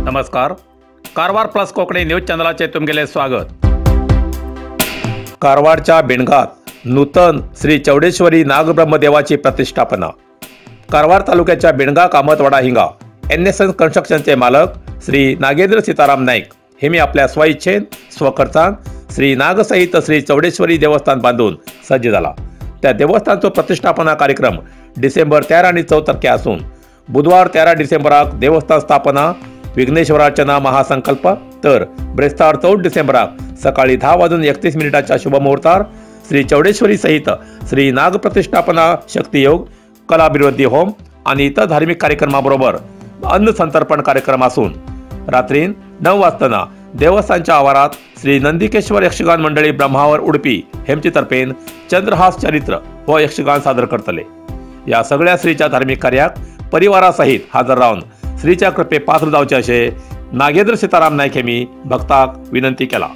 नमस्कार. Karwar plus Konkani news चॅनलाचे तुमगेले स्वागत. कारवारच्या बेणगात नूतन श्री चौडेश्वरी नागब्रह्मदेवाची प्रतिष्ठापना. कारवार तालुक्याच्या बेणगा कामतवाडा हिंगा NSN कन्स्ट्रक्शनचे मालक श्री नागेंद्र सीताराम नाईक हेमी आपल्या स्वइच्छेन स्वखर्चान श्री नागसहित श्री चौडेश्वरी देवस्थान बांधून सज्ज झाला. त्या देवस्थानचो प्रतिष्ठापना कार्यक्रम डिसेंबर 13 आणि 14 तारखे असून बुधवार 13 डिसेंबराक देवस्थान स्थापना विघ्नेश्वरार्चना महासंकल्प तर ब्रेस्तार 14 डिसेंबराक सकाळी 10:31 शुभमुहूर्तार श्री चौडेश्वरी सहित श्री नाग प्रतिष्ठापना शक्तियोग कलाभिवृद्धी होम आणि इतर धार्मिक कार्यक्रमाबरोबर अन्न संतर्पण कार्यक्रम असून रात्रीन 9 वाजता देवस्थानच्या आवारात श्री नंदिकेश्वर यक्षगान मंडळी ब्रह्मावर उडपी हेमचे तर्फेन चंद्रहास चरित्र व यक्षगान सादर करतले. या सगळ्या श्रीच्या धार्मिक कार्याक परिवारासहित हजर राहून श्रीच्या कृपे पात्र जावचे असे नागेंद्र सीताराम नाईक हेमी भक्ताक विनंती केला.